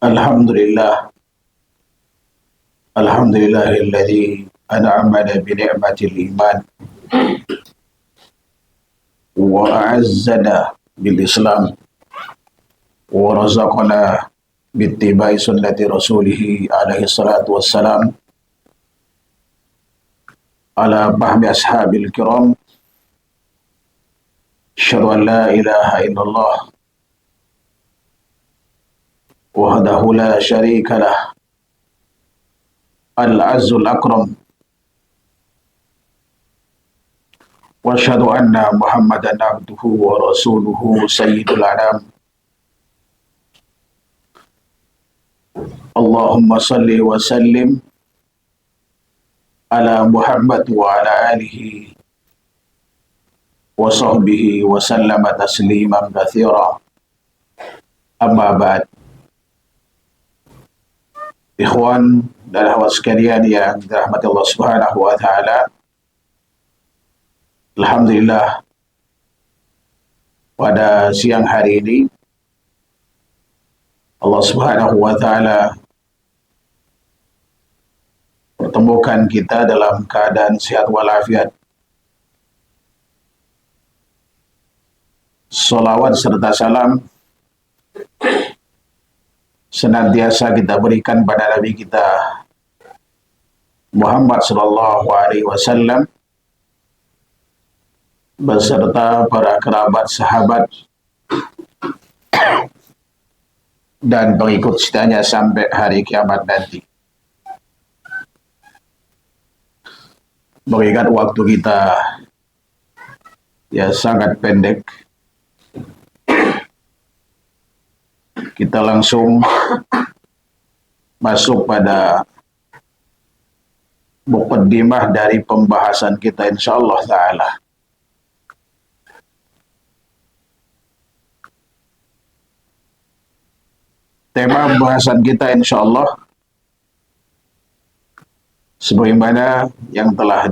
Alhamdulillah, alhamdulillahilladzi an'amana bi ni'matil iman wa a'azzana bil Islam wa razaqana bittiba'i sunnati rasulih alaihi salatu wassalam ala fahmi ashabil kiram. Asyhadu an la ilaha illallah wahdahu la syarika lah al-azzul akram wa asyhadu anna Muhammadan abduhu wa rasuluhu sayyidul anam. Allahumma salli wa sallim ala Muhammad wa ala alihi wa sahbihi wa sallama tasliman katsira. Amma ba'd. Ikhwan dan akhwat sekalian yang dirahmati Allah Subhanahu wa taala. Alhamdulillah, pada siang hari ini Allah Subhanahu wa taala pertemukan kita dalam keadaan sehat walafiat. Salawat serta salam senantiasa kita berikan pada Nabi kita Muhammad sallallahu alaihi wasallam beserta para kerabat, sahabat dan pengikut setanya sampai hari kiamat nanti. Mengingat waktu kita ya sangat pendek, kita langsung masuk pada muqaddimah dari pembahasan kita insyaallah taala. Tema pembahasan kita insyaallah sebagaimana yang telah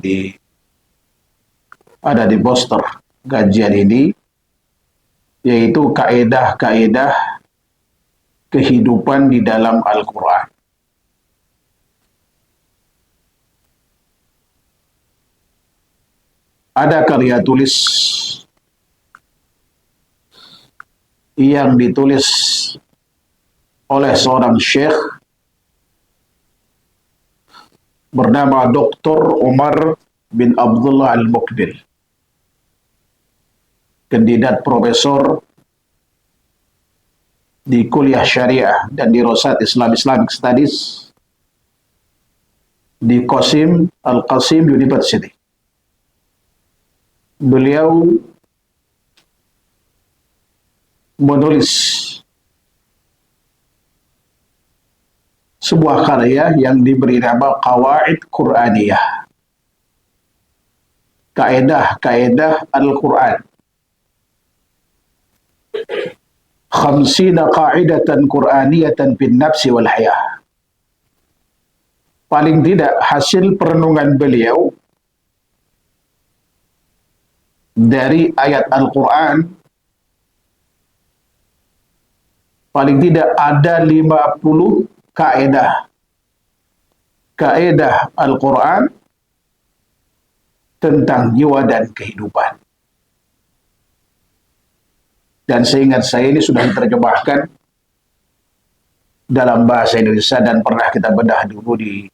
ada di poster kajian ini, yaitu kaidah-kaidah kehidupan di dalam Al-Quran. Ada karya tulis yang ditulis oleh seorang syekh bernama Dr. Umar bin Abdullah Al-Muqbil, kandidat profesor di kuliah syariah dan di Rosat Islamic Studies di Qasim Al-Qasim University. Beliau menulis sebuah karya yang diberi nama Qawaid Qur'aniyah, Kaedah-kaedah Al-Quran. 50 qa'idatan Qur'aniyatan bin nafsi wal hayah. Paling tidak hasil perenungan beliau dari ayat Al-Quran, paling tidak ada 50 kaedah Al-Quran tentang jiwa dan kehidupan. Dan seingat saya ini sudah diterjemahkan dalam bahasa Indonesia dan pernah kita bedah dulu di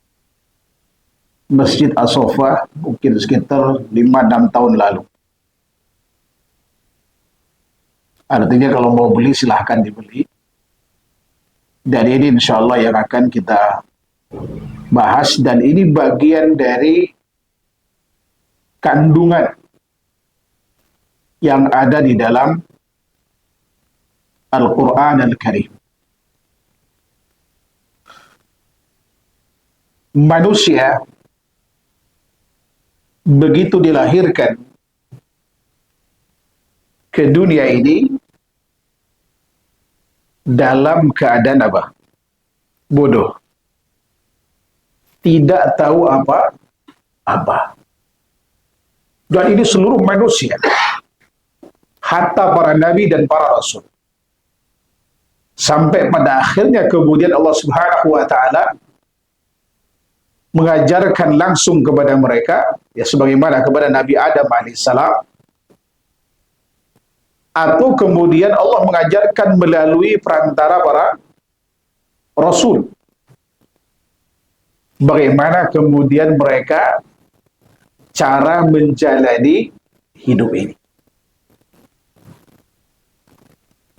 Masjid As-Sofa mungkin sekitar 5-6 tahun lalu. Artinya kalau mau beli silahkan dibeli. Dan ini insya Allah yang akan kita bahas, dan ini bagian dari kandungan yang ada di dalam Al-Quran Al-Karim. Manusia begitu dilahirkan ke dunia ini dalam keadaan apa? Bodoh. Tidak tahu apa-apa. Dan ini seluruh manusia. Hatta para nabi dan para rasul. Sampai pada akhirnya kemudian Allah Subhanahu wa taala mengajarkan langsung kepada mereka, ya sebagaimana kepada Nabi Adam alaihissalam, atau kemudian Allah mengajarkan melalui perantara para rasul, bagaimana kemudian mereka cara menjalani hidup ini.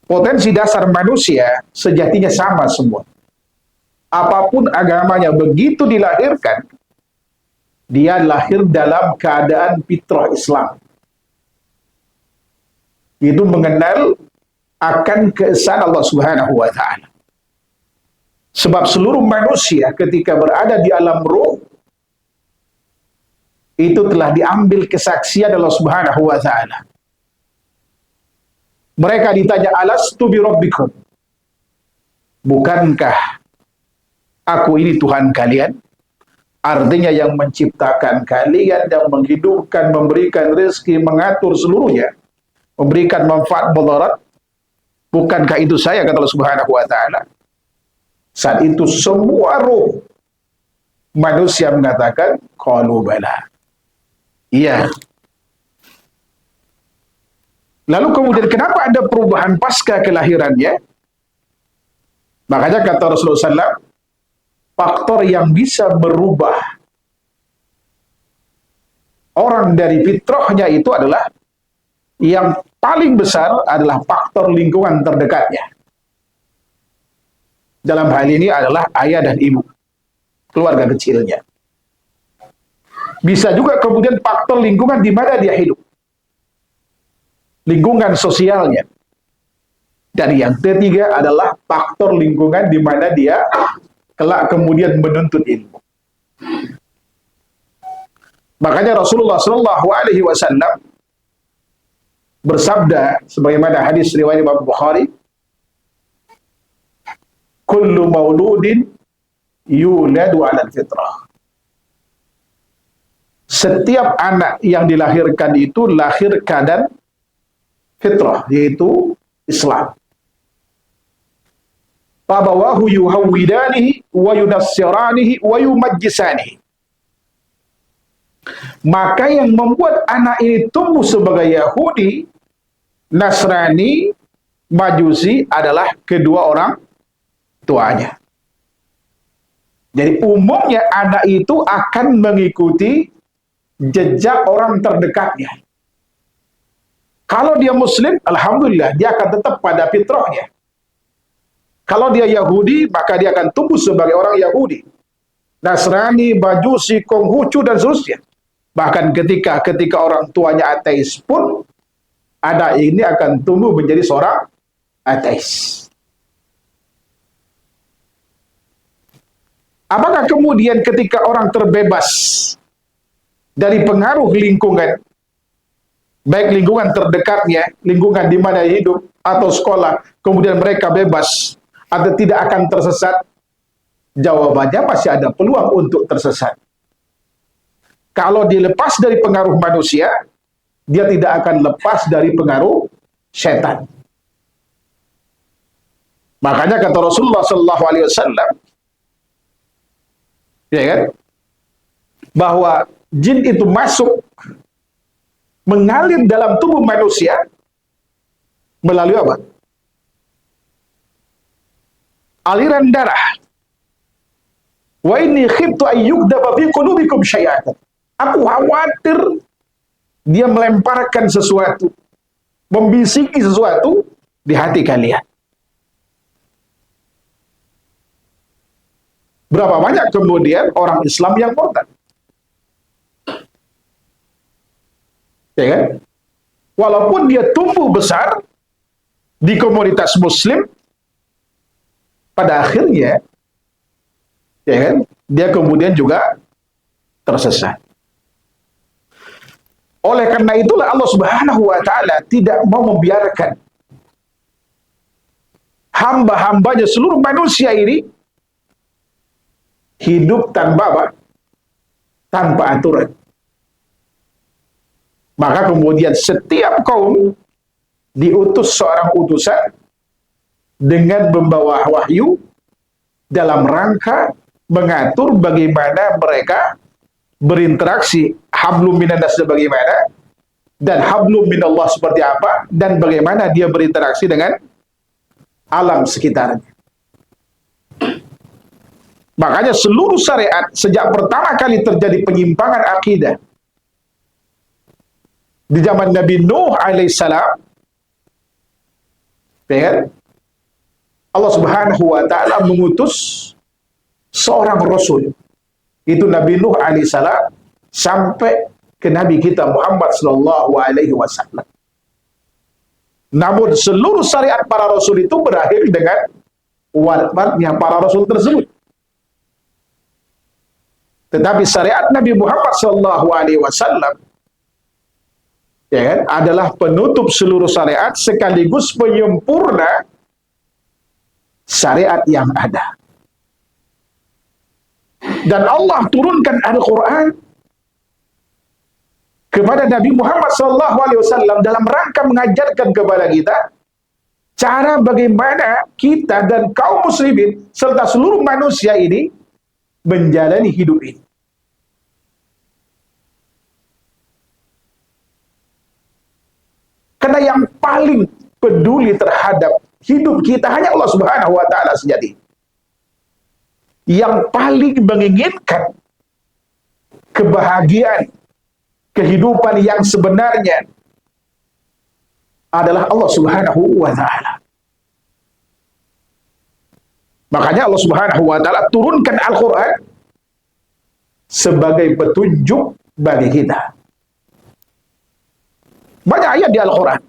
Potensi dasar manusia sejatinya sama semua. Apapun agamanya, begitu dilahirkan, dia lahir dalam keadaan fitrah Islam. Itu mengenal akan keesaan Allah Subhanahu wa taala. Sebab seluruh manusia ketika berada di alam ruh itu telah diambil kesaksian Allah Subhanahu wa taala. Mereka ditanya, alastu bi rabbikum? Bukankah aku ini Tuhan kalian? Artinya yang menciptakan kalian dan menghidupkan, memberikan rezeki, mengatur seluruhnya, memberikan manfaat mudarat. Bukankah itu saya, kata Allah Subhanahu wa taala? Saat itu semua ruh manusia mengatakan qalu bala. Iya. Lalu kemudian kenapa ada perubahan pasca kelahirannya? Makanya kata Rasulullah SAW, faktor yang bisa berubah orang dari fitrahnya itu adalah, yang paling besar adalah faktor lingkungan terdekatnya. Dalam hal ini adalah ayah dan ibu, keluarga kecilnya. Bisa juga kemudian faktor lingkungan di mana dia hidup, lingkungan sosialnya. Dan yang ketiga adalah faktor lingkungan di mana dia kelak kemudian menuntut ilmu. Makanya Rasulullah Shallallahu Alaihi Wasallam bersabda sebagaimana hadis riwayat Imam Bukhari, kullu mauludin yuladu 'ala fitrah. Setiap anak yang dilahirkan itu lahir keadaan fitrah, yaitu Islam. Fabawahu yuhawwidanihi wa yunassiranihi wa yumajjisanihi. Maka yang membuat anak ini tumbuh sebagai Yahudi, Nasrani, Majusi adalah kedua orang tuanya. Jadi umumnya anak itu akan mengikuti jejak orang terdekatnya. Kalau dia Muslim, alhamdulillah, dia akan tetap pada fitrahnya. Kalau dia Yahudi, maka dia akan tumbuh sebagai orang Yahudi. Nasrani, Majusi, Konghucu, dan seterusnya. Bahkan ketika orang tuanya ateis pun, anak ini akan tumbuh menjadi seorang ateis. Apakah kemudian ketika orang terbebas dari pengaruh lingkungan, baik lingkungan terdekatnya, lingkungan di mana hidup, atau sekolah, kemudian mereka bebas atau tidak akan tersesat? Jawabannya masih ada peluang untuk tersesat. Kalau dilepas dari pengaruh manusia, dia tidak akan lepas dari pengaruh setan. Makanya kata Rasulullah Sallallahu Alaihi Wasallam, ya kan, bahwa jin itu masuk mengalir dalam tubuh manusia melalui apa? Aliran darah. Wa inni khiftu an yukdaba fi qulubikum syai'atan. Aku khawatir dia melemparkan sesuatu, membisiki sesuatu di hati kalian. Berapa banyak kemudian orang Islam yang murtad? Ya kan? Walaupun dia tumbuh besar di komunitas Muslim, pada akhirnya, ya kan, dia kemudian juga tersesat. Oleh karena itulah Allah Subhanahu wa taala tidak mau membiarkan hamba-hambanya seluruh manusia ini hidup tanpa apa? Tanpa aturan. Maka kemudian setiap kaum diutus seorang utusan dengan membawa wahyu dalam rangka mengatur bagaimana mereka berinteraksi, hablum minanas bagaimana, dan hablum minallah seperti apa, dan bagaimana dia berinteraksi dengan alam sekitarnya. Makanya seluruh syariat sejak pertama kali terjadi penyimpangan akidah di zaman Nabi Nuh alaihissalam, ya kan? Allah Subhanahu wa taala mengutus seorang rasul, itu Nabi Nuh alaihissalam, sampai ke Nabi kita Muhammad sallallahu alaihi wasallam. Namun seluruh syariat para rasul itu berakhir dengan wafatnya para rasul tersebut. Tetapi syariat Nabi Muhammad sallallahu alaihi wasallam, ya kan, adalah penutup seluruh syariat sekaligus penyempurna syariat yang ada. Dan Allah turunkan Al-Quran kepada Nabi Muhammad SAW dalam rangka mengajarkan kepada kita cara bagaimana kita dan kaum muslimin serta seluruh manusia ini menjalani hidup ini. Karena yang paling peduli terhadap hidup kita hanya Allah Subhanahu wa taala sejati. Yang paling menginginkan kebahagiaan, kehidupan yang sebenarnya adalah Allah Subhanahu wa taala. Makanya Allah Subhanahu wa taala turunkan Al-Qur'an sebagai petunjuk bagi kita. Banyak ayat di Al-Qur'an.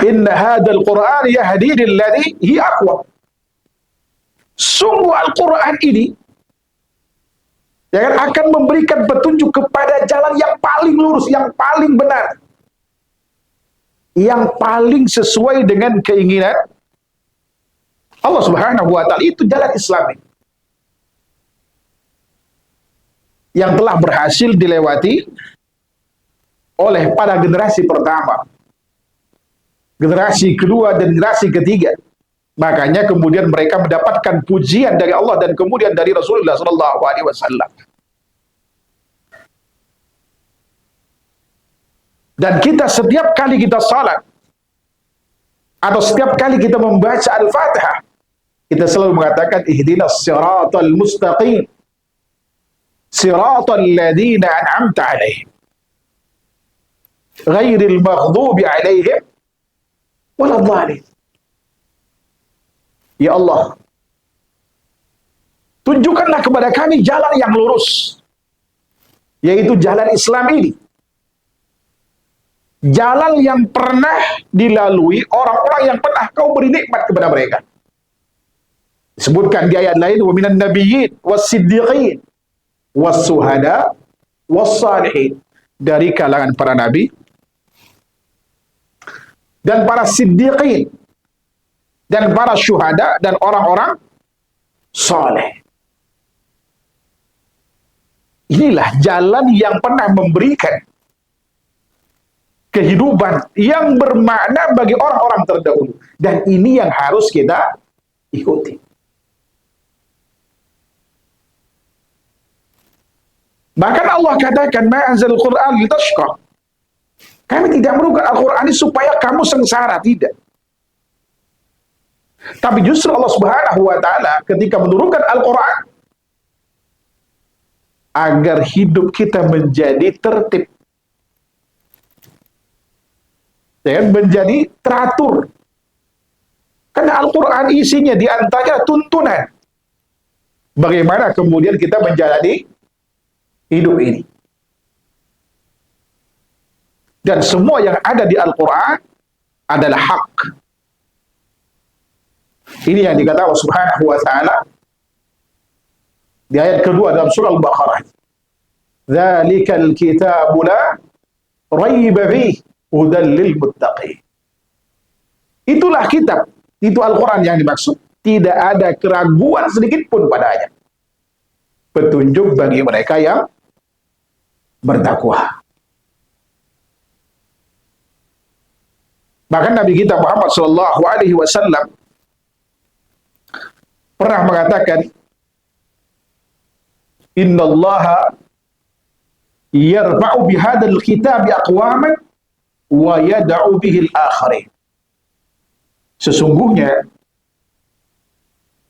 Inna hadzal Qur'an yahdi lilladzi hi aqwa. Sungguh Al-Quran ini akan memberikan petunjuk kepada jalan yang paling lurus, yang paling benar, yang paling sesuai dengan keinginan Allah Subhanahu wa taala. Itu jalan Islam yang telah berhasil dilewati oleh pada generasi pertama, generasi kedua, dan generasi ketiga. Makanya kemudian mereka mendapatkan pujian dari Allah dan kemudian dari Rasulullah SAW. Dan kita setiap kali kita salat atau setiap kali kita membaca Al-Fatihah, kita selalu mengatakan ihdinas siratal mustaqim, siratal ladzina an'amta alaihim, ghairil maghdubi alaihim waladhdallin. Ya Allah, tunjukkanlah kepada kami jalan yang lurus, yaitu jalan Islam ini. Jalan yang pernah dilalui orang-orang yang pernah kau beri nikmat kepada mereka. Disebutkan di ayat lain, wa minan nabiyyin was-siddiqin was-suhada was-salihin. Dari kalangan para nabi dan para siddiqin dan para syuhada dan orang-orang soleh. Inilah jalan yang pernah memberikan kehidupan yang bermakna bagi orang-orang terdahulu. Dan ini yang harus kita ikuti. Bahkan Allah katakan, ma'anzal Qur'an litashqa. Kami tidak menurunkan Al-Quran ini supaya kamu sengsara, tidak. Tapi justru Allah Subhanahu wa taala ketika menurunkan Al-Quran agar hidup kita menjadi tertib, dan menjadi teratur. Karena Al-Quran isinya diantaranya tuntunan bagaimana kemudian kita menjalani hidup ini. Dan semua yang ada di Al-Quran adalah hak. Ini yang dikatakan Allah Subhanahu wa taala di ayat kedua dalam surah Al-Baqarah. Dzalikal kitabu la raiba fihi hudan lil muttaqin. Itulah kitab, itu Al-Quran yang dimaksud. Tidak ada keraguan sedikit pun padanya. Petunjuk bagi mereka yang bertakwa. Bahkan Nabi kita Muhammad Shallallahu Alaihi Wasallam pernah mengatakan, Inna Allah yarfa'u bihadal kitab aqwaman wa yada'u bihil akharin. Sesungguhnya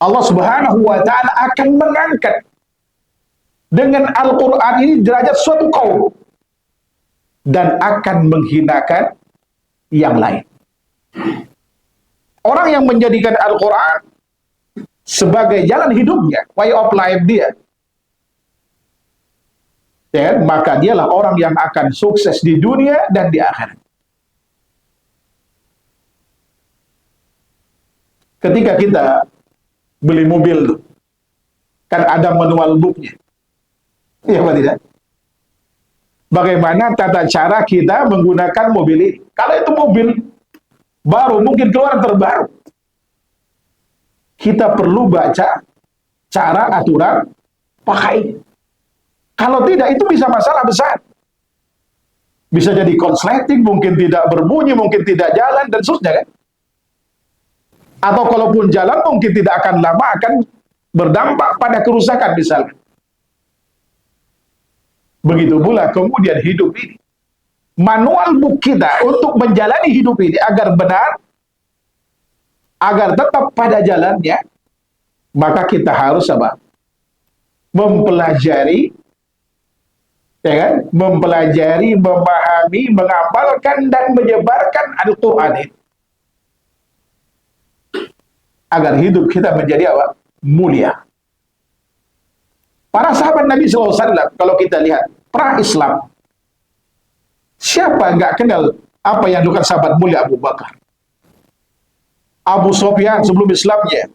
Allah Subhanahu wa taala akan mengangkat dengan Al-Qur'an ini derajat suatu kaum dan akan menghinakan yang lain. Orang yang menjadikan Al-Qur'an sebagai jalan hidupnya, way of life dia, ya, maka dialah orang yang akan sukses di dunia dan di akhirat. Ketika kita beli mobil, kan ada manual booknya, iya apa tidak? Bagaimana tata cara kita menggunakan mobil ini? Kalau itu mobil baru, mungkin keluaran terbaru, kita perlu baca cara aturan pakai. Kalau tidak, itu bisa masalah besar. Bisa jadi konsleting, mungkin tidak berbunyi, mungkin tidak jalan, dan seterusnya kan. Atau kalaupun jalan, mungkin tidak akan lama, akan berdampak pada kerusakan misalnya. Begitu pula kemudian hidup ini. Manual book kita untuk menjalani hidup ini agar benar, agar tetap pada jalannya, maka kita harus apa? Mempelajari, ya kan? Mempelajari, memahami, mengamalkan dan menyebarkan Al-Qur'an ini. Agar hidup kita menjadi apa? Mulia. Para sahabat Nabi SAW, kalau kita lihat pra Islam, siapa nggak kenal apa yang dilakukan sahabat mulia Abu Bakar? Abu Sufyan sebelum Islamnya,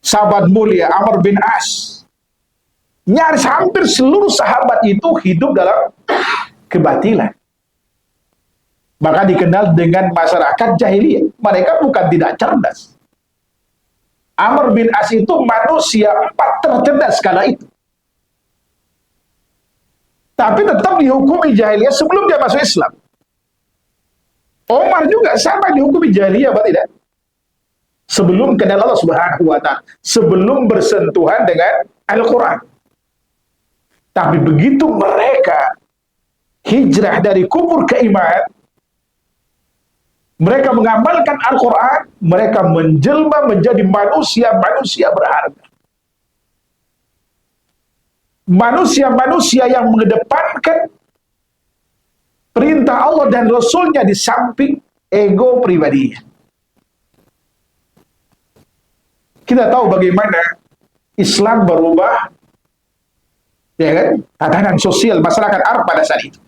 sahabat mulia Amr bin As. Nyaris hampir seluruh sahabat itu hidup dalam kebatilan. Maka dikenal dengan masyarakat jahiliyah. Mereka bukan tidak cerdas. Amr bin As itu manusia 4 tercerdas kala itu. Tapi tetap dihukumi jahiliyah sebelum dia masuk Islam. Umar juga sama dihukumi jahiliyah, apa tidak? Sebelum kenal Allah Subhanahu wa taala, sebelum bersentuhan dengan Al-Qur'an. Tapi begitu mereka hijrah dari kufur ke iman, mereka mengamalkan Al-Qur'an, mereka menjelma menjadi manusia-manusia berharga. Manusia-manusia yang mengedepankan perintah Allah dan Rasulnya di samping ego pribadinya. Kita tahu bagaimana Islam berubah, ya kan, tatanan sosial masyarakat Arab pada saat itu.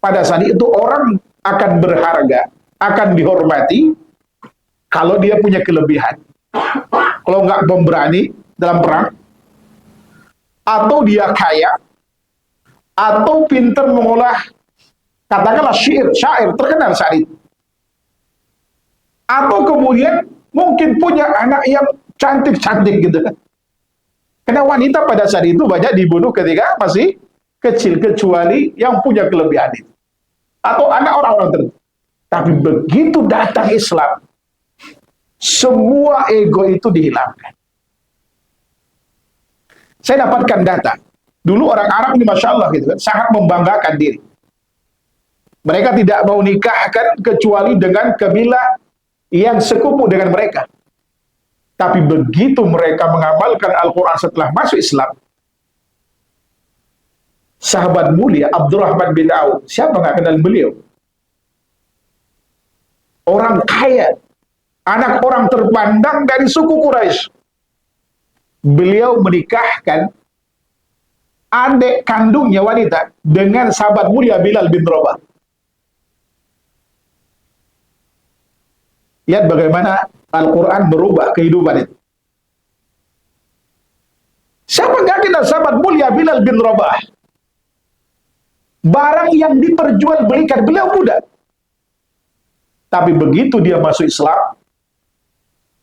Pada saat itu orang akan berharga, akan dihormati kalau dia punya kelebihan. Kalau nggak pemberani dalam perang, atau dia kaya, atau pintar mengolah, katakanlah syair terkenal saat itu. Atau kemudian mungkin punya anak yang cantik-cantik gitu kan. Karena wanita pada saat itu banyak dibunuh ketika masih kecil, kecuali yang punya kelebihan itu. Atau anak orang-orang tertentu. Tapi begitu datang Islam, semua ego itu dihilangkan. Saya dapatkan data. Dulu orang Arab ini Masya Allah gitu kan, sangat membanggakan diri. Mereka tidak mau nikahkan kecuali dengan kabilah yang sekupu dengan mereka. Tapi begitu mereka mengamalkan Al-Quran setelah masuk Islam, sahabat mulia Abdurrahman bin Auf, siapa nggak kenal beliau? Orang kaya, anak orang terpandang dari suku Quraisy. Beliau menikahkan adik kandungnya wanita dengan sahabat mulia Bilal bin Rabah. Lihat bagaimana Al-Quran berubah kehidupan itu. Siapa nggak kenal sahabat mulia Bilal bin Rabah? Barang yang diperjualbelikan, beliau muda. Tapi begitu dia masuk Islam,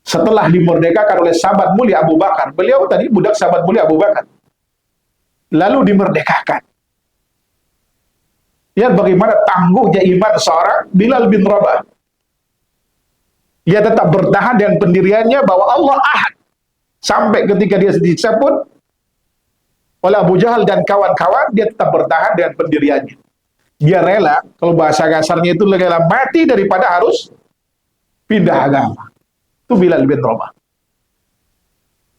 setelah dimerdekakan oleh sahabat mulia Abu Bakar, beliau tadi budak sahabat mulia Abu Bakar, lalu dimerdekakan. Lihat bagaimana tangguhnya iman seorang Bilal bin Rabah. Dia tetap bertahan dengan pendiriannya bahwa Allah Ahad. Sampai ketika dia disiksa pun oleh Abu Jahal dan kawan-kawan, dia tetap bertahan dengan pendiriannya. Dia rela, kalau bahasa kasarnya itu rela mati daripada harus pindah agama. Itu Bilal bin Rabah.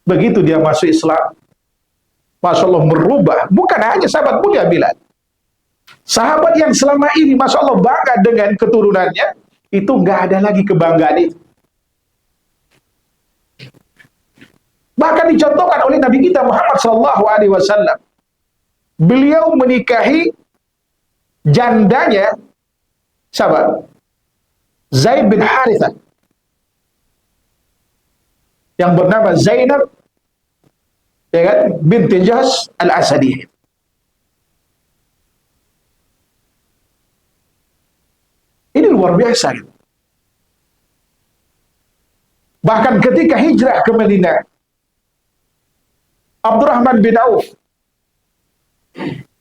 Begitu dia masuk Islam, Masya Allah merubah. Bukan hanya sahabat mulia Bilal. Sahabat yang selama ini Masya Allah bangga dengan keturunannya, itu nggak ada lagi kebanggaan itu. Bahkan dicontohkan oleh Nabi kita Muhammad SAW. Beliau menikahi jandanya sahabat Zaid bin Harithah yang bernama Zainab, ya kan, binti Jahsh al-Asadi. Ini luar biasa gitu. Bahkan ketika hijrah ke Madinah, Abdurrahman bin Auf,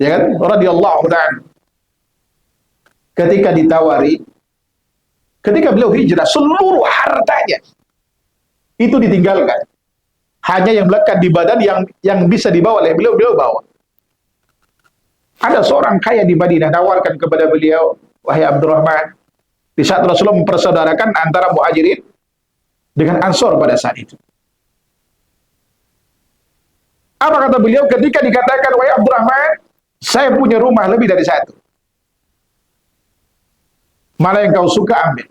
ya kan, radhiyallahu anhu, ketika ditawari, ketika beliau hijrah, seluruh hartanya itu ditinggalkan. Hanya yang melekat di badan yang bisa dibawa oleh beliau, beliau bawa. Ada seorang kaya di Madinah nawarkan kepada beliau, wahai Abdurrahman, di saat Rasulullah mempersaudarakan antara Muhajirin dengan Ansor pada saat itu. Apa kata beliau ketika dikatakan, wahai Abdurrahman, saya punya rumah lebih dari satu. Mana yang kau suka ambil.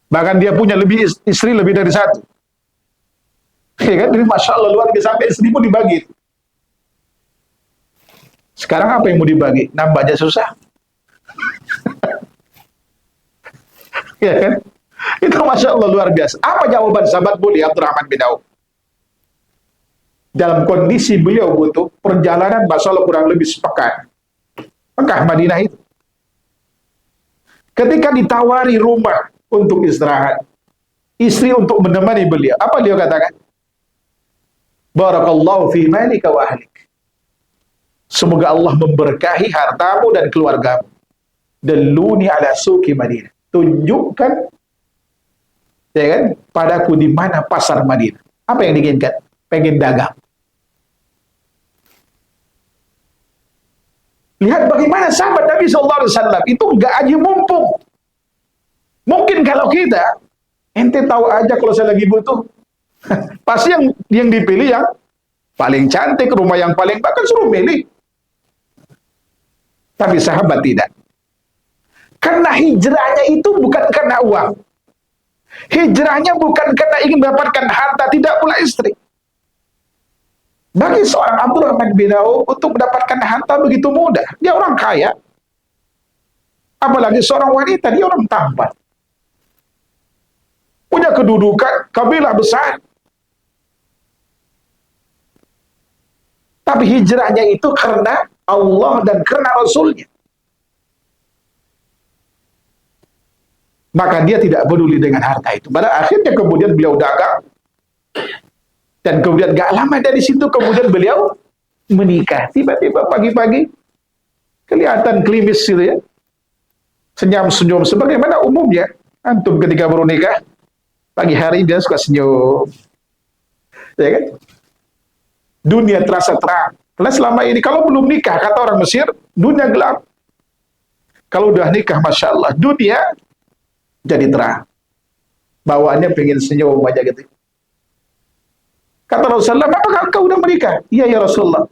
Bahkan dia punya istri lebih dari satu. Ya kan? Jadi Masya Allah luar biasa, sampai istri pun dibagi. Sekarang apa yang mau dibagi? Nambahnya susah. Ya kan? Itu Masya Allah luar biasa. Apa jawaban sahabat mulia Abdurrahman bin Auf? Dalam kondisi beliau butuh perjalanan Masya Allah kurang lebih sepekan. Mekah Madinah itu. Ketika ditawari rumah untuk istirahat, istri untuk menemani beliau, apa beliau katakan? Barakallahu fi malika wa ahlik. Semoga Allah memberkahi hartamu dan keluargamu. Dalluni ala suqi Madinah. Tunjukkan, ya kan, padaku di mana pasar Madinah. Apa yang diinginkan? Pengen dagang. Lihat bagaimana sahabat Nabi SAW itu nggak aja mumpung. Mungkin kalau kita, ente tahu aja kalau saya lagi butuh, pasti yang dipilih yang paling cantik, rumah yang paling bahkan suruh milih. Tapi sahabat tidak. Karena hijrahnya itu bukan karena uang. Hijrahnya bukan karena ingin mendapatkan harta, tidak pula istri. Bagi seorang Abdurrahman bin Auf untuk mendapatkan harta begitu mudah. Dia orang kaya. Apalagi seorang wanita, dia orang tampan. Punya kedudukan, kabilah besar. Tapi hijrahnya itu karena Allah dan karena Rasulnya. Maka dia tidak peduli dengan harta itu. Pada akhirnya kemudian beliau dagang. Dan kemudian gak lama dari situ kemudian beliau menikah. Tiba-tiba pagi-pagi kelihatan klimis gitu ya. Senyum-senyum sebagaimana umumnya. Antum ketika baru nikah, pagi hari dia suka senyum. Ya kan? Dunia terasa terang. Karena selama ini kalau belum nikah, kata orang Mesir, dunia gelap. Kalau udah nikah, Masya Allah, dunia jadi terang. Bawaannya pengen senyum aja gitu. Kata Rasulullah, apakah kau udah menikah? Iya ya Rasulullah.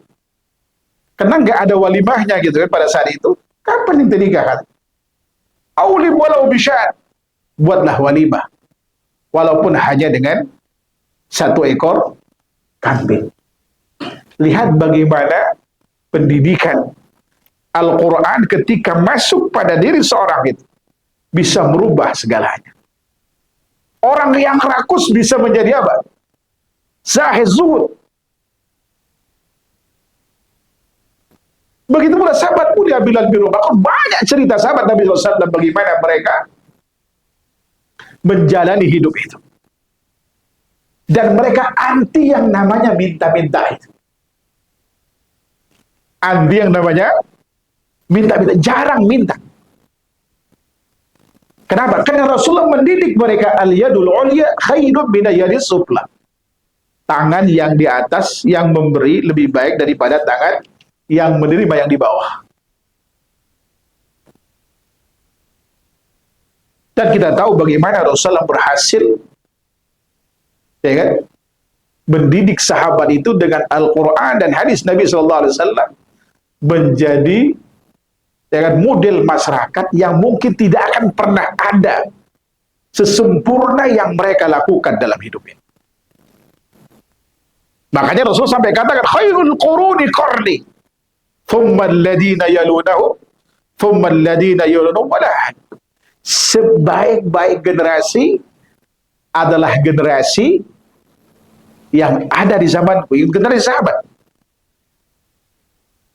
Karena nggak ada walimahnya gitu kan pada saat itu. Kapan ente nikah? Aulim walau bisyad. Buatlah walimah. Walaupun hanya dengan 1 ekor kambing. Lihat bagaimana pendidikan Al-Quran ketika masuk pada diri seorang itu bisa merubah segalanya. Orang yang rakus bisa menjadi apa? Zahid zuhud. Begitu pula sahabat mulia Bilal bin Rabah. Banyak cerita sahabat Nabi SAW bagaimana mereka menjalani hidup itu. Dan mereka anti yang namanya minta-minta itu. Anti yang namanya Minta-minta, jarang minta. Kenapa? Karena Rasulullah mendidik mereka, al-yadul ulya khairun min yadis sufla. Tangan yang di atas yang memberi lebih baik daripada tangan yang menerima yang di bawah. Dan kita tahu bagaimana Rasulullah berhasil, ya kan, mendidik sahabat itu dengan Al-Quran dan hadis Nabi SAW menjadi, ya kan, model masyarakat yang mungkin tidak akan pernah ada sesempurna yang mereka lakukan dalam hidupnya. Makanya Rasul sampai katakan khairul quruni qarni thumma alladhina yalunahum thumma alladhina yalunahum. Sebaik-baik generasi adalah generasi yang ada di zamanku, generasi sahabat.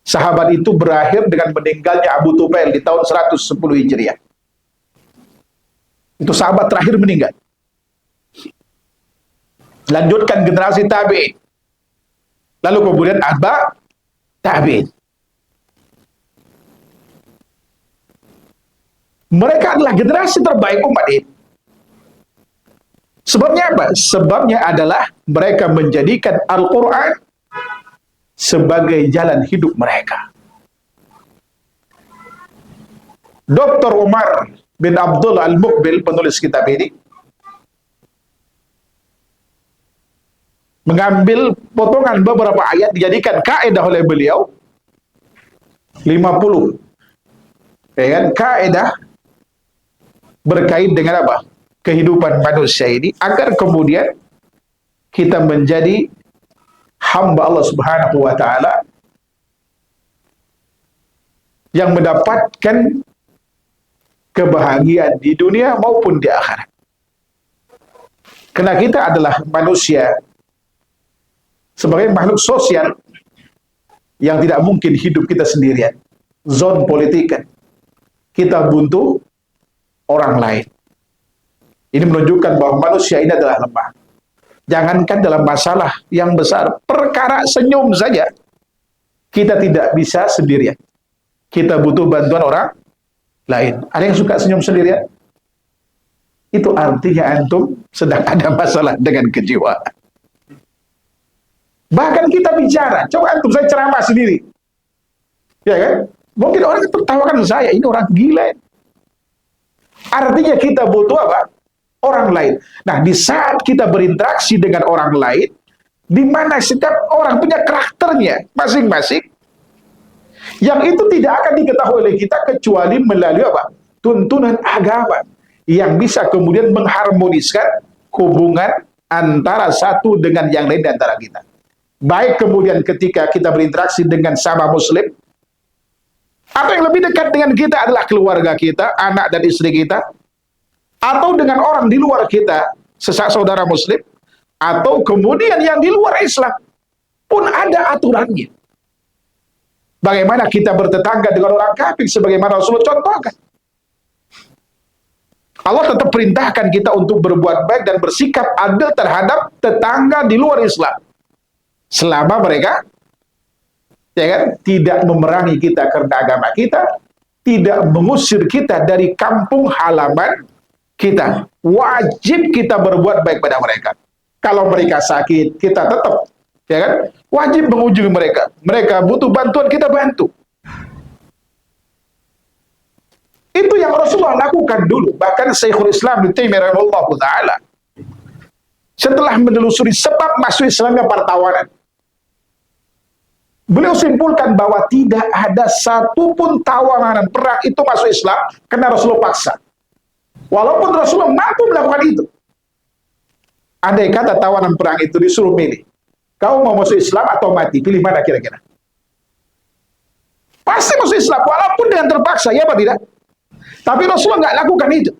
Sahabat itu berakhir dengan meninggalnya Abu Tufail di tahun 110 Hijriah. Itu sahabat terakhir meninggal. Lanjutkan generasi tabi'in. Lalu kemudian atba tabi'in. Mereka adalah generasi terbaik umat ini. Sebabnya apa? Sebabnya adalah mereka menjadikan Al-Quran sebagai jalan hidup mereka. Dr. Umar bin Abdul Al-Muqbil, penulis kitab ini, mengambil potongan beberapa ayat dijadikan kaidah oleh beliau 50. Ya kan? Kaidah berkait dengan apa? Kehidupan manusia ini, agar kemudian kita menjadi hamba Allah Subhanahu wa taala yang mendapatkan kebahagiaan di dunia maupun di akhirat. Karena kita adalah manusia sebagai makhluk sosial yang tidak mungkin hidup kita sendirian. Zon politik, kita butuh orang lain. Ini menunjukkan bahwa manusia ini adalah lemah. Jangankan dalam masalah yang besar, perkara senyum saja kita tidak bisa sendirian. Kita butuh bantuan orang lain. Ada yang suka senyum sendirian? Itu artinya antum sedang ada masalah dengan kejiwaan. Bahkan kita bicara, coba antum saya ceramah sendiri, ya kan? Mungkin orang tertawakan saya, ini orang gila. Artinya kita butuh apa? Orang lain. Nah, di saat kita berinteraksi dengan orang lain, di mana setiap orang punya karakternya masing-masing, yang itu tidak akan diketahui oleh kita kecuali melalui apa? Tuntunan agama yang bisa kemudian mengharmoniskan hubungan antara satu dengan yang lain di antara kita. Baik kemudian ketika kita berinteraksi dengan sama muslim, atau yang lebih dekat dengan kita adalah keluarga kita, anak dan istri kita, atau dengan orang di luar kita, saudara muslim, atau kemudian yang di luar Islam, pun ada aturannya. Bagaimana kita bertetangga dengan orang kafir sebagaimana Rasulullah contohkan. Allah tetap perintahkan kita untuk berbuat baik dan bersikap adil terhadap tetangga di luar Islam, selama mereka, ya kan, tidak memerangi kita karena agama kita, tidak mengusir kita dari kampung halaman kita. Wajib kita berbuat baik pada mereka. Kalau mereka sakit, kita tetap, ya kan, wajib mengunjungi mereka. Mereka butuh bantuan, kita bantu. Itu yang Rasulullah lakukan dulu. Bahkan Syekhul Islam Ibnu Taimiyah rahimahullahu taala, setelah menelusuri sebab masuk Islamnya partawanan, beliau simpulkan bahwa tidak ada satupun tawanan perang itu masuk Islam karena Rasulullah paksa. Walaupun Rasulullah mampu melakukan itu. Andai kata tawanan perang itu disuruh milih, kau mau masuk Islam atau mati, pilih mana kira-kira? Pasti masuk Islam, walaupun dengan terpaksa, ya apa tidak? Tapi Rasulullah nggak lakukan itu.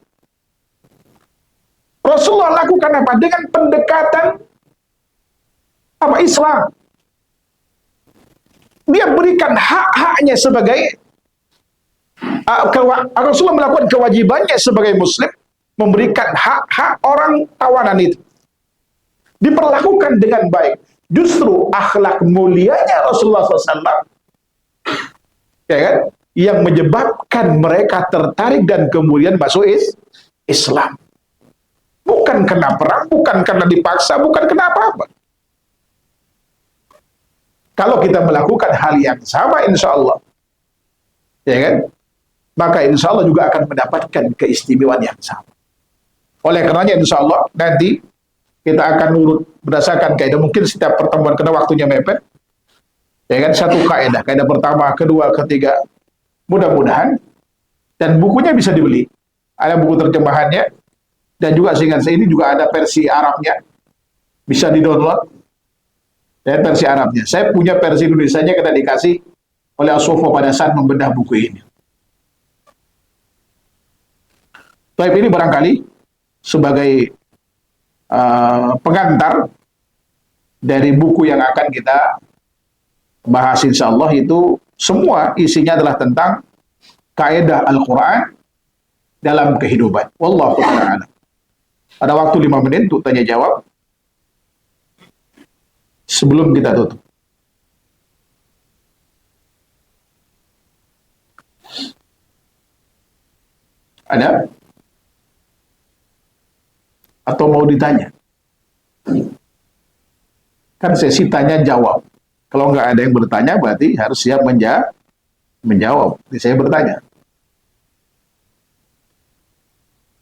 Rasulullah lakukan apa? Dengan pendekatan apa? Islam. Dia berikan hak-haknya sebagai Rasulullah melakukan kewajibannya sebagai muslim, memberikan hak-hak orang tawanan itu. Diperlakukan dengan baik. Justru akhlak mulianya Rasulullah SAW, ya kan, yang menyebabkan mereka tertarik dan kemudian masuk Islam. Bukan kena perang, bukan karena dipaksa, bukan kena apa-apa. Kalau kita melakukan hal yang sama, insya Allah, ya kan, maka insya Allah juga akan mendapatkan keistimewaan yang sama. Oleh karenanya, insya Allah nanti kita akan urut berdasarkan kaidah. Mungkin setiap pertemuan karena waktunya mepet, ya kan, satu kaidah pertama, kedua, ketiga, mudah-mudahan, dan bukunya bisa dibeli. Ada buku terjemahannya, dan juga seingat saya ini juga ada versi Arabnya, bisa di-download, dan versi Arabnya. Saya punya versi Indonesianya kita dikasih oleh As-Sofo pada saat membedah buku ini. Baik, ini barangkali sebagai pengantar dari buku yang akan kita bahas, insya Allah, itu semua isinya adalah tentang kaidah Al-Quran dalam kehidupan. Wallahu ta'ala. Ada waktu 5 menit untuk tanya jawab sebelum kita tutup. Ada? Atau mau ditanya? Kan sesi tanya jawab. Kalau nggak ada yang bertanya, berarti harus siap menjawab. Jadi saya bertanya.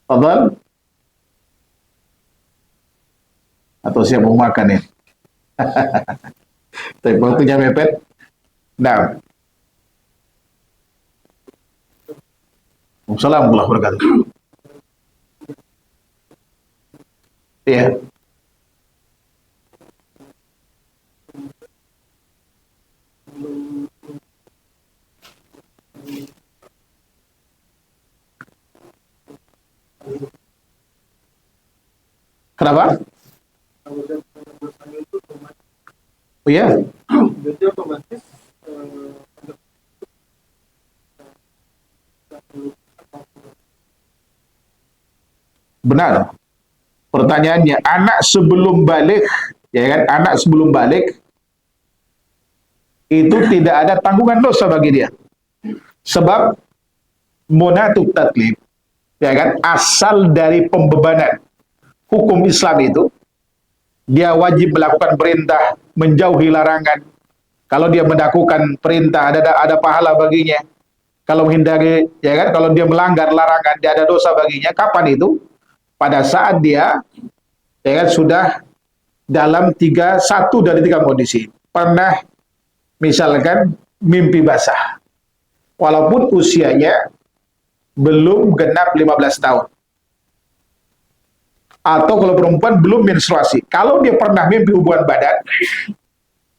Fadhal? Atau siap mau makan ya? Tapi waktunya mepet. Nah. Assalamualaikum warahmatullahi wabarakatuh. Iya. Kenapa? Oh iya. Benar. Pertanyaannya, anak sebelum balik, ya kan? Anak sebelum balik itu tidak ada tanggungan dosa bagi dia. Sebab munatut taklif, ya kan? Asal dari pembebanan hukum Islam itu, dia wajib melakukan perintah, menjauhi larangan. Kalau dia melakukan perintah, ada pahala baginya. Kalau menghindari, ya kan? Kalau dia melanggar larangan, dia ada dosa baginya. Kapan itu? Pada saat dia, ya kan, sudah dalam satu dari 3 kondisi. Pernah misalkan mimpi basah, walaupun usianya belum genap 15 tahun. Atau kalau perempuan belum menstruasi. Kalau dia pernah mimpi hubungan badan,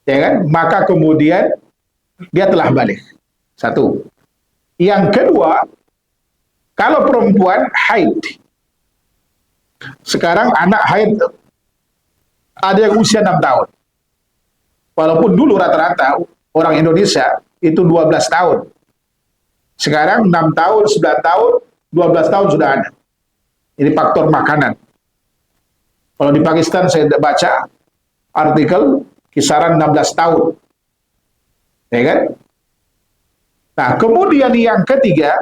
ya kan, maka kemudian dia telah balik. Satu. Yang kedua, kalau perempuan haid. Sekarang anak haid ada yang usia 6 tahun. Walaupun dulu rata-rata orang Indonesia itu 12 tahun. Sekarang 6 tahun, 9 tahun, 12 tahun sudah ada. Ini faktor makanan. Kalau di Pakistan saya baca artikel kisaran 16 tahun. Ya kan? Nah, kemudian yang ketiga,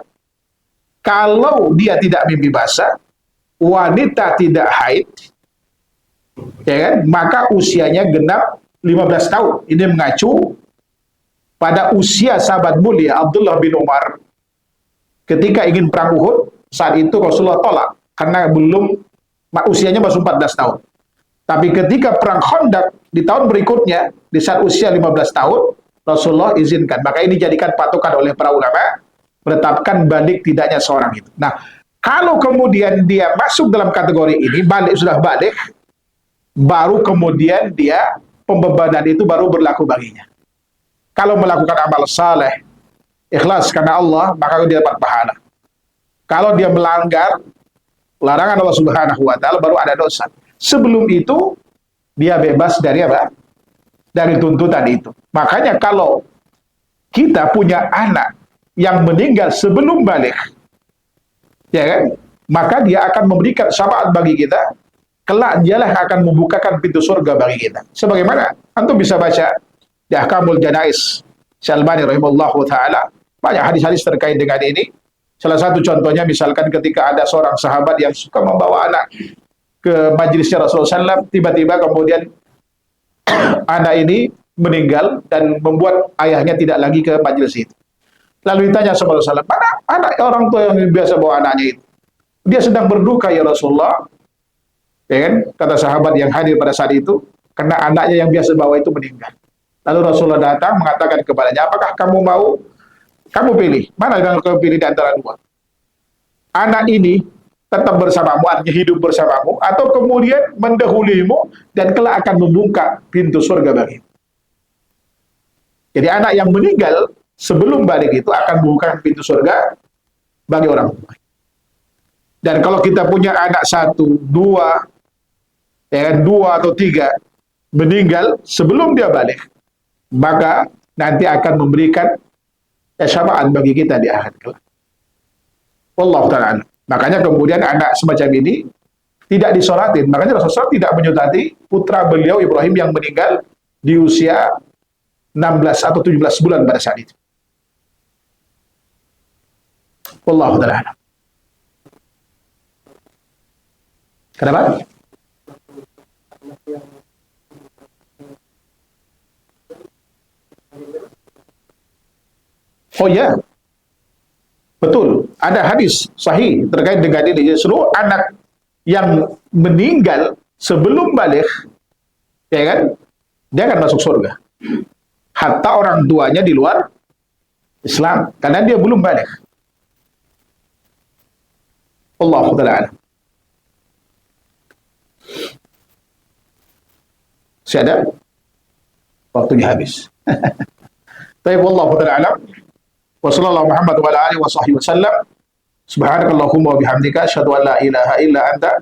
kalau dia tidak mimpi basah, wanita tidak haid, ya kan, maka usianya genap 15 tahun. Ini mengacu pada usia sahabat mulia Abdullah bin Umar ketika ingin perang Uhud. Saat itu Rasulullah tolak karena usianya masih 14 tahun. Tapi ketika perang Khandaq di tahun berikutnya, di saat usia 15 tahun, Rasulullah izinkan. Maka ini dijadikan patokan oleh para ulama menetapkan balik tidaknya seorang itu. Nah, kalau kemudian dia masuk dalam kategori ini, sudah balik, baru kemudian dia pembebanan itu baru berlaku baginya. Kalau melakukan amal saleh, ikhlas karena Allah, maka dia dapat pahala. Kalau dia melanggar larangan Allah Subhanahu wa taala, baru ada dosa. Sebelum itu dia bebas dari apa? Dari tuntutan itu. Makanya kalau kita punya anak yang meninggal sebelum balik, ya kan? Maka dia akan memberikan syafaat bagi kita. Kelak dialah akan membukakan pintu surga bagi kita. Sebagaimana antum bisa baca di Ahkamul Janais Syalbani rahimahullahu taala Banyak hadis-hadis terkait dengan ini. Salah satu contohnya misalkan ketika ada seorang sahabat yang suka membawa anak ke majelisnya Rasulullah SAW, tiba-tiba kemudian anak ini meninggal dan membuat ayahnya tidak lagi ke majelis itu. Lalu ditanya sama Rasulullah, mana anak orang tua yang biasa bawa anaknya itu? Dia sedang berduka ya Rasulullah. Ya kan? Kata sahabat yang hadir pada saat itu, karena anaknya yang biasa bawa itu meninggal. Lalu Rasulullah datang mengatakan kepadanya, apakah kamu mau, kamu pilih, mana yang kamu pilih di antara dua? Anak ini tetap bersamamu, artinya hidup bersamamu, atau kemudian mendahulimu dan kelak akan membuka pintu surga bagimu. Jadi anak yang meninggal sebelum balik itu akan membuka pintu surga bagi orang tua. Dan kalau kita punya anak satu, dua, ya, dua atau tiga meninggal sebelum dia balik, maka nanti akan memberikan syafaat bagi kita di akhirat kelak. Wallahu ta'ala. Makanya kemudian anak semacam ini tidak disolatin. Makanya Rasulullah tidak menyolati putra beliau Ibrahim yang meninggal di usia 16 atau 17 bulan pada saat itu. Wallahu ta'ala. Kenapa? Oh ya, betul. Ada hadis sahih terkait dengan ini. Seluruh anak yang meninggal sebelum balik, ya kan, dia akan masuk surga. Hatta orang tuanya di luar Islam, karena dia belum balik. Allahu ta'ala. Masih ada? Waktunya habis. Baik, wallahu ta'ala. Wa sallallahu Muhammad wa ala alihi wa sahbihi wasallam. Subhanakallahumma wa bihamdika asyhadu an la ilaha illa anta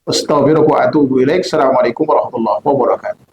astaghfiruka wa atubu ilaik. Assalamualaikum warahmatullahi wabarakatuh.